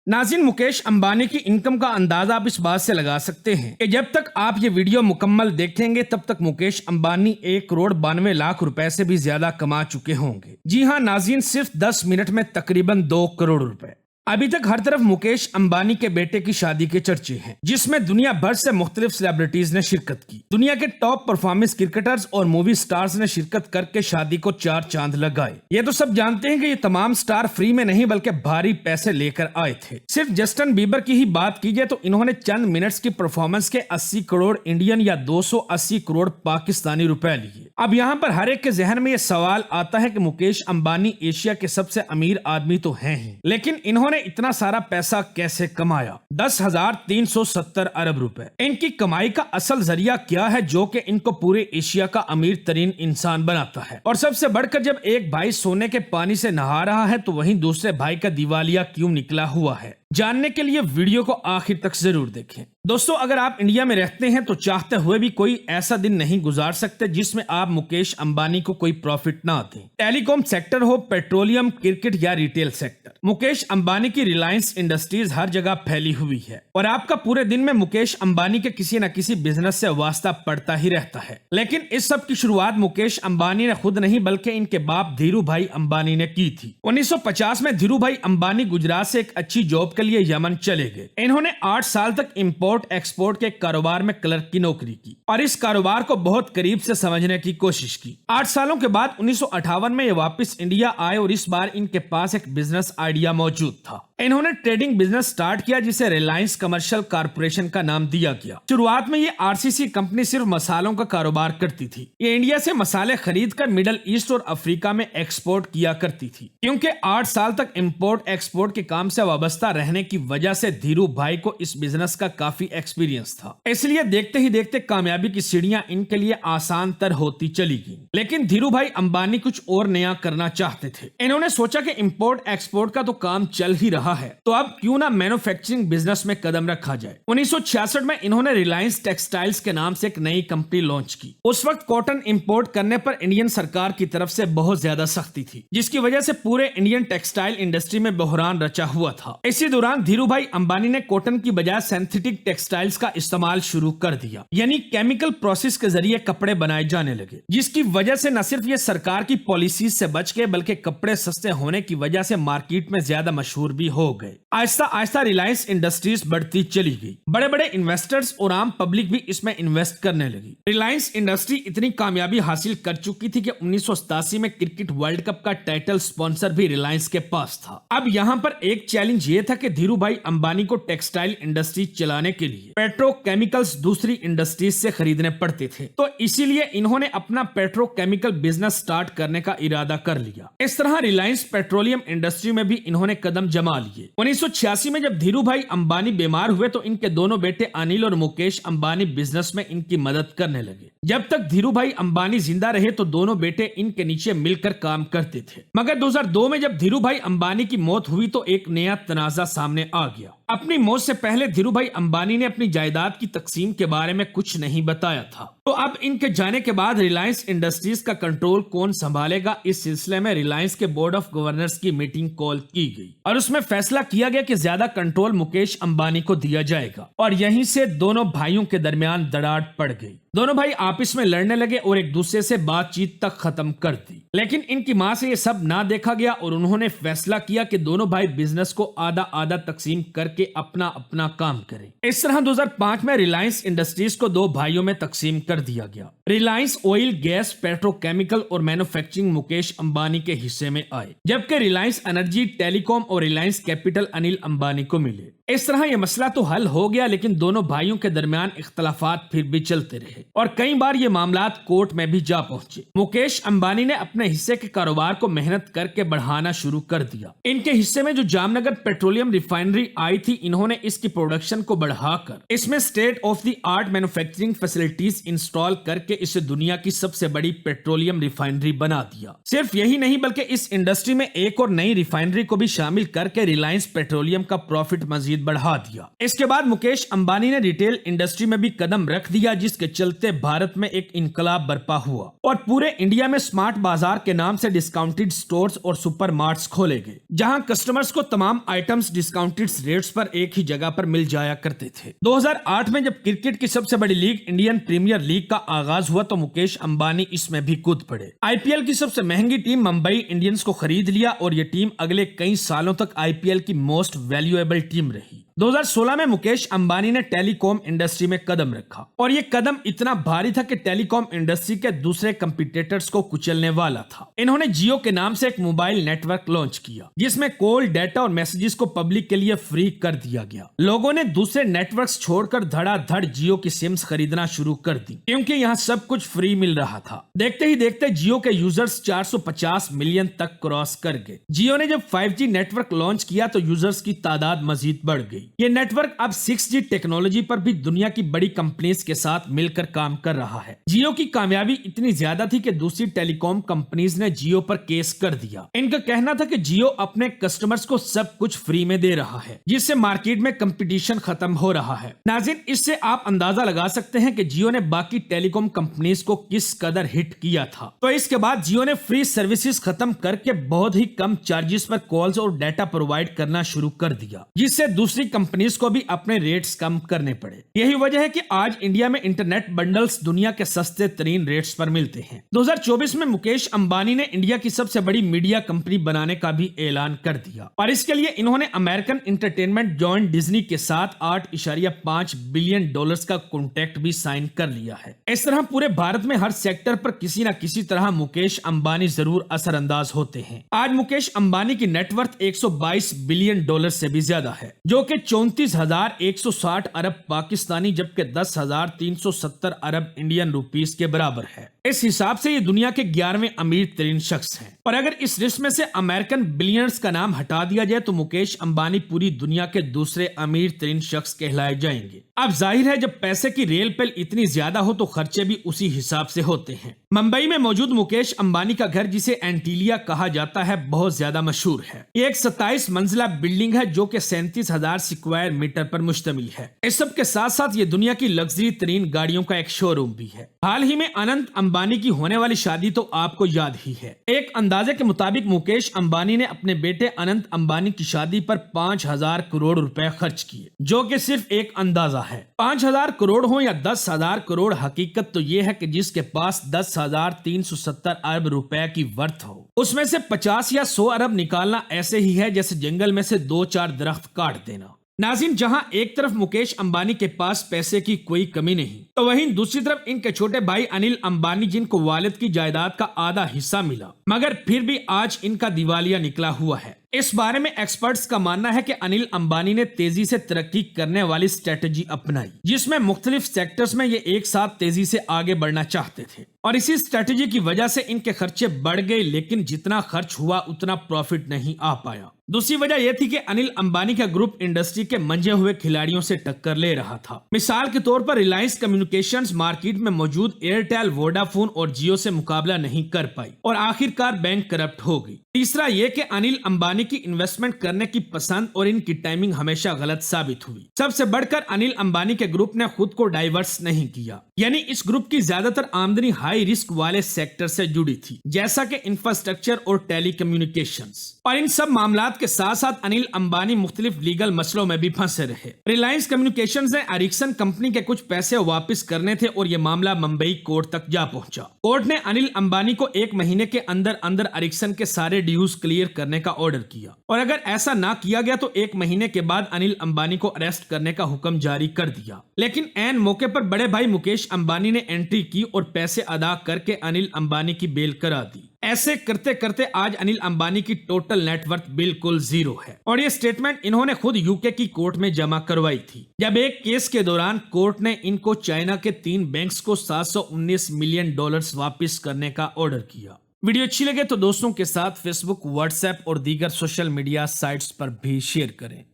नाज़रीन, मुकेश अंबानी की इनकम का अंदाजा आप इस बात से लगा सकते हैं कि जब तक आप ये वीडियो मुकम्मल देखेंगे तब तक मुकेश अंबानी 1,92,00,000 रुपए से भी ज्यादा कमा चुके होंगे। जी हाँ नाज़रीन, सिर्फ 10 मिनट में तकरीबन 2 करोड़ रुपए। अभी तक हर तरफ मुकेश अंबानी के बेटे की शादी के चर्चे हैं, जिसमें दुनिया भर से मुख्तलिफ सेलिब्रिटीज ने शिरकत की। दुनिया के टॉप परफॉर्मेंस क्रिकेटर्स और मूवी स्टार्स ने शिरकत करके शादी को 4 चांद लगाए। ये तो सब जानते हैं कि ये तमाम स्टार फ्री में नहीं बल्कि भारी पैसे लेकर आए थे। सिर्फ जस्टिन बीबर की ही बात की जाए तो इन्होंने चंद मिनट्स की परफॉर्मेंस के 80 करोड़ इंडियन या 280 करोड़ पाकिस्तानी रुपए लिए। अब यहाँ पर हर एक के जहन में ये सवाल आता है कि मुकेश अंबानी एशिया के सबसे अमीर आदमी तो हैं ही, लेकिन इन्होंने इतना सारा पैसा कैसे कमाया? 10,370 अरब रुपए। इनकी कमाई का असल जरिया क्या है जो कि इनको पूरे एशिया का अमीर तरीन इंसान बनाता है? और सबसे बढ़कर, जब एक भाई सोने के पानी से नहा रहा है तो वहीं दूसरे भाई का दिवालिया क्यों निकला हुआ है? जानने के लिए वीडियो को आखिर तक जरूर देखें। दोस्तों, अगर आप इंडिया में रहते हैं तो चाहते हुए भी कोई ऐसा दिन नहीं गुजार सकते जिसमें आप मुकेश अंबानी को कोई प्रॉफिट ना दें। टेलीकॉम सेक्टर हो, पेट्रोलियम, क्रिकेट या रिटेल सेक्टर, मुकेश अंबानी की रिलायंस इंडस्ट्रीज हर जगह फैली हुई है और आपका पूरे दिन में मुकेश अंबानी के किसी न किसी बिजनेस से वास्ता पड़ता ही रहता है। लेकिन इस सब की शुरुआत मुकेश अंबानी ने खुद नहीं बल्कि इनके बाप धीरू भाई अंबानी ने की थी। 1950 में धीरू भाई अंबानी गुजरात से एक अच्छी जॉब के लिए यमन चले गए। इन्होंने 8 साल तक इंपोर्ट एक्सपोर्ट के कारोबार में क्लर्क की नौकरी की और इस कारोबार को बहुत करीब से समझने की कोशिश की। 8 सालों के बाद 1958 में ये वापस इंडिया आए और इस बार इनके पास एक बिजनेस आइडिया मौजूद था। इन्होंने ट्रेडिंग बिजनेस स्टार्ट किया जिसे रिलायंस कमर्शियल कारपोरेशन का नाम दिया गया। शुरुआत में ये आरसीसी कंपनी सिर्फ मसालों का कारोबार करती थी। ये इंडिया से मसाले खरीदकर मिडल ईस्ट और अफ्रीका में एक्सपोर्ट किया करती थी। क्योंकि 8 साल तक इंपोर्ट एक्सपोर्ट के काम से वाबस्ता रहने की वजह से धीरू भाई को इस बिजनेस का काफी एक्सपीरियंस था, इसलिए देखते ही देखते कामयाबी की सीढ़ियां इनके लिए आसान तर होती चली गई। लेकिन धीरू भाई अंबानी कुछ और नया करना चाहते थे। इन्होंने सोचा कि इंपोर्ट एक्सपोर्ट का तो काम चल ही रहा है तो अब क्यों ना मैन्युफैक्चरिंग बिजनेस में कदम रखा जाए। 1966 में इन्होंने रिलायंस टेक्सटाइल्स के नाम से एक नई कंपनी लॉन्च की। उस वक्त कॉटन इंपोर्ट करने पर इंडियन सरकार की तरफ से बहुत ज्यादा सख्ती थी, जिसकी वजह से पूरे इंडियन टेक्सटाइल इंडस्ट्री में बहरान रचा हुआ था। इसी दौरान धीरू भाई अंबानी ने कॉटन की बजाय सिंथेटिक टेक्सटाइल्स का इस्तेमाल शुरू कर दिया, यानी केमिकल प्रोसेस के जरिए कपड़े बनाए जाने लगे, जिसकी वजह से न सिर्फ ये सरकार की पॉलिसीज से बच गए बल्कि कपड़े सस्ते होने की वजह से मार्केट में ज्यादा मशहूर भी हो गए। आहिस्ता आहिस्ता रिलायंस इंडस्ट्रीज बढ़ती चली गई। बड़े बड़े इन्वेस्टर्स और आम पब्लिक भी इसमें इन्वेस्ट करने लगी। रिलायंस इंडस्ट्री इतनी कामयाबी हासिल कर चुकी थी कि 1987 में क्रिकेट वर्ल्ड कप का टाइटल स्पॉन्सर भी रिलायंस के पास था। अब यहाँ पर एक चैलेंज ये था कि धीरू भाई अंबानी को टेक्सटाइल इंडस्ट्री चलाने के लिए पेट्रोकेमिकल्स दूसरी इंडस्ट्रीज से खरीदने पड़ते थे, तो इसीलिए इन्होंने अपना पेट्रोकेमिकल बिजनेस स्टार्ट करने का इरादा कर लिया। इस तरह रिलायंस पेट्रोलियम इंडस्ट्री में भी इन्होंने कदम जमा लिए। 1986 में जब धीरू भाई अंबानी बीमार हुए तो इनके दोनों बेटे अनिल और मुकेश अंबानी बिजनेस में इनकी मदद करने लगे। जब तक धीरू भाई अंबानी जिंदा रहे तो दोनों बेटे इनके नीचे मिलकर काम करते थे, मगर 2002 में जब धीरू भाई अंबानी की मौत हुई तो एक नया तनाजा सामने आ गया। अपनी मौत से पहले धीरू भाई अंबानी ने अपनी जायदाद की तकसीम के बारे में कुछ नहीं बताया था, तो अब इनके जाने के बाद रिलायंस इंडस्ट्रीज का कंट्रोल कौन संभालेगा, इस सिलसिले में रिलायंस के बोर्ड ऑफ गवर्नर्स की मीटिंग कॉल की गई और उसमें फैसला किया गया कि ज्यादा कंट्रोल मुकेश अंबानी को दिया जाएगा और यहीं से दोनों भाइयों के दरमियान दरार पड़ गई। दोनों भाई आपस में लड़ने लगे और एक दूसरे से बातचीत तक खत्म कर दी। लेकिन इनकी मां से ये सब ना देखा गया और उन्होंने फैसला किया कि दोनों भाई बिजनेस को आधा आधा तकसीम करके अपना अपना काम करें। इस तरह 2005 में रिलायंस इंडस्ट्रीज को 2 भाइयों में तकसीम कर दिया गया। रिलायंस ऑयल, गैस, पेट्रोकेमिकल और मैन्युफैक्चरिंग मुकेश अंबानी के हिस्से में आए, जबकि रिलायंस एनर्जी, टेलीकॉम और रिलायंस कैपिटल अनिल अंबानी को मिले। इस तरह यह मसला तो हल हो गया, लेकिन दोनों भाइयों के दरमियान इख्तलाफात फिर भी चलते रहे और कई बार ये मामलात कोर्ट में भी जा पहुंचे। मुकेश अंबानी ने अपने हिस्से के कारोबार को मेहनत करके बढ़ाना शुरू कर दिया। इनके हिस्से में जो जामनगर पेट्रोलियम रिफाइनरी आई थी, इन्होंने इसकी प्रोडक्शन को बढ़ाकर इसमें state of the art manufacturing facilities install करके इसे दुनिया की सबसे बड़ी पेट्रोलियम रिफाइनरी बना दिया। सिर्फ यही नहीं बल्कि इस इंडस्ट्री में एक और नई रिफाइनरी को भी शामिल करके रिलायंस पेट्रोलियम का प्रॉफिट मजीद बढ़ा दिया। इसके बाद मुकेश अंबानी ने रिटेल इंडस्ट्री में भी कदम रख दिया, जिसके चलते भारत में एक इनकलाब बर्पा हुआ और पूरे इंडिया में स्मार्ट बाजार के नाम से डिस्काउंटेड स्टोर्स और सुपर मार्ट्स खोले गए, जहां कस्टमर्स को तमाम आइटम्स डिस्काउंटेड रेट्स पर एक ही जगह पर मिल जाया करते थे। 2008 में जब क्रिकेट की सबसे बड़ी लीग इंडियन प्रीमियर लीग का आगाज हुआ तो मुकेश अंबानी इसमें भी कूद पड़े। आईपीएल की सबसे महंगी टीम मुंबई इंडियंस को खरीद लिया और ये टीम अगले कई सालों तक आईपीएल की मोस्ट वैल्यूएबल टीम रही। 2016 में मुकेश अंबानी ने टेलीकॉम इंडस्ट्री में कदम रखा और ये कदम इतना भारी था कि टेलीकॉम इंडस्ट्री के दूसरे कंपटीटर्स को कुचलने वाला था। इन्होंने जियो के नाम से एक मोबाइल नेटवर्क लॉन्च किया, जिसमें कॉल, डेटा और मैसेजेस को पब्लिक के लिए फ्री कर दिया गया। लोगों ने दूसरे नेटवर्क्स छोड़कर धड़ाधड़ जियो की सिम्स खरीदना शुरू कर दी, क्योंकि यहाँ सब कुछ फ्री मिल रहा था। देखते ही देखते जियो के यूजर्स 450 मिलियन तक क्रॉस कर गए। जियो ने जब 5G नेटवर्क लॉन्च किया तो यूजर्स की तादाद मजीद बढ़ गई। ये नेटवर्क अब 6G टेक्नोलॉजी पर भी दुनिया की बड़ी कंपनीज के साथ मिलकर काम कर रहा है। जियो की कामयाबी इतनी ज्यादा थी कि दूसरी टेलीकॉम कंपनीज ने जियो पर केस कर दिया। इनका कहना था कि जियो अपने कस्टमर्स को सब कुछ फ्री में दे रहा है, जिससे मार्केट में कंपटीशन खत्म हो रहा है। नाज़रीन, इससे आप अंदाजा लगा सकते हैं कि जियो ने बाकी टेलीकॉम कंपनीज को किस कदर हिट किया था। तो इसके बाद जियो ने फ्री सर्विसेज खत्म करके बहुत ही कम चार्जेस पर कॉल्स और डाटा प्रोवाइड करना शुरू कर दिया, जिससे दूसरी कंपनीज को भी अपने रेट्स कम करने पड़े। यही वजह है कि आज इंडिया में इंटरनेट बंडल्स दुनिया के सस्ते तरीन रेट्स पर मिलते हैं। 2024 में मुकेश अंबानी ने इंडिया की सबसे बड़ी मीडिया कंपनी बनाने का भी ऐलान कर दिया और इसके लिए इन्होंने अमेरिकन एंटरटेनमेंट जॉइंट डिज्नी के साथ $8.5 बिलियन का कॉन्ट्रैक्ट भी साइन कर लिया है। इस तरह पूरे भारत में हर सेक्टर पर किसी न किसी तरह मुकेश अंबानी जरूर असरअंदाज होते हैं। आज मुकेश अंबानी की नेटवर्थ $122 बिलियन से भी ज्यादा है, जो कि 34,160 अरब पाकिस्तानी जबकि 10,370 अरब इंडियन रुपीस के बराबर है। इस हिसाब से ये दुनिया के 11वें अमीर तरीन शख्स हैं। और अगर इस लिस्ट में से अमेरिकन बिलियनर्स का नाम हटा दिया जाए तो मुकेश अंबानी पूरी दुनिया के दूसरे अमीर तरीन शख्स कहलाए जाएंगे। अब जाहिर है, जब पैसे की रेल पेल इतनी ज्यादा हो तो खर्चे भी उसी हिसाब से होते हैं। मुंबई में मौजूद मुकेश अंबानी का घर, जिसे एंटीलिया कहा जाता है, बहुत ज्यादा मशहूर है। ये एक 27 मंजिला बिल्डिंग है जो कि 37,000 स्क्वायर मीटर पर मुश्तमिल है। इस सब के साथ साथ ये दुनिया की लग्जरी तरीन गाड़ियों का एक शोरूम भी है। हाल ही में अनंत अंबानी की होने वाली शादी तो आपको याद ही है। एक अंदाजे के मुताबिक मुकेश अंबानी ने अपने बेटे अनंत अंबानी की शादी पर 5,000 करोड़ रुपए खर्च किए, जो कि सिर्फ एक अंदाजा है। 5,000 करोड़ हो या 10,000 करोड़, हकीकत तो ये है कि जिसके पास 10,370 अरब रुपए की वर्थ हो, उसमें से 50 या 100 अरब निकालना ऐसे ही है जैसे जंगल में से 2-4 दरख्त काट देना। नाज़रीन, जहां एक तरफ मुकेश अंबानी के पास पैसे की कोई कमी नहीं, तो वहीं दूसरी तरफ इनके छोटे भाई अनिल अंबानी, जिनको वालिद की जायदाद का आधा हिस्सा मिला, मगर फिर भी आज इनका दिवालिया निकला हुआ है। इस बारे में एक्सपर्ट्स का मानना है कि अनिल अंबानी ने तेजी से तरक्की करने वाली स्ट्रेटेजी अपनाई, जिसमें मुख्तलिफ सेक्टर्स में ये एक साथ तेजी से आगे बढ़ना चाहते थे और इसी स्ट्रेटेजी की वजह से इनके खर्चे बढ़ गए, लेकिन जितना खर्च हुआ उतना प्रॉफिट नहीं आ पाया। दूसरी वजह यह थी कि अनिल अंबानी का ग्रुप इंडस्ट्री के मंजे हुए खिलाड़ियों से टक्कर ले रहा था। मिसाल के तौर पर रिलायंस कम्युनिकेशंस मार्केट में मौजूद एयरटेल, वोडाफोन और जियो से मुकाबला नहीं कर पाई और आखिरकार बैंक करप्ट हो गई। तीसरा यह कि अनिल अंबानी की इन्वेस्टमेंट करने की पसंद और इनकी टाइमिंग हमेशा गलत साबित हुई। सबसे बढ़कर अनिल अंबानी के ग्रुप ने खुद को डाइवर्स नहीं किया, यानी इस ग्रुप की ज्यादातर आमदनी हाई रिस्क वाले सेक्टर से जुड़ी थी, जैसा कि इंफ्रास्ट्रक्चर और टेलीकम्युनिकेशंस। और इन सब मामलात के साथ साथ अनिल अंबानी मुख्तलिफ लीगल मसलों में भी फंसे रहे। रिलायंस कम्युनिकेशंस ने एरिक्सन कंपनी के कुछ पैसे वापस करने थे और ये मामला मुंबई कोर्ट तक जा पहुंचा। कोर्ट ने अनिल अंबानी को 1 महीने के अंदर अंदर एरिक्सन के सारे ड्यूज क्लियर करने का ऑर्डर किया और अगर ऐसा ना किया गया तो 1 महीने के बाद अनिल अंबानी को अरेस्ट करने का हुक्म जारी कर दिया। लेकिन ऐन मौके पर बड़े भाई मुकेश अंबानी ने एंट्री की और पैसे अदा करके अनिल अंबानी की बेल करा दी। ऐसे करते करते आज अनिल अंबानी की टोटल नेटवर्थ बिल्कुल 0 है और ये स्टेटमेंट इन्होंने खुद यूके की कोर्ट में जमा करवाई थी, जब एक केस के दौरान कोर्ट ने इनको चाइना के 3 बैंक्स को $719 मिलियन वापस करने का ऑर्डर किया। वीडियो अच्छी लगे तो दोस्तों के साथ फेसबुक, व्हाट्सएप और दीगर सोशल मीडिया साइट्स पर भी शेयर करें।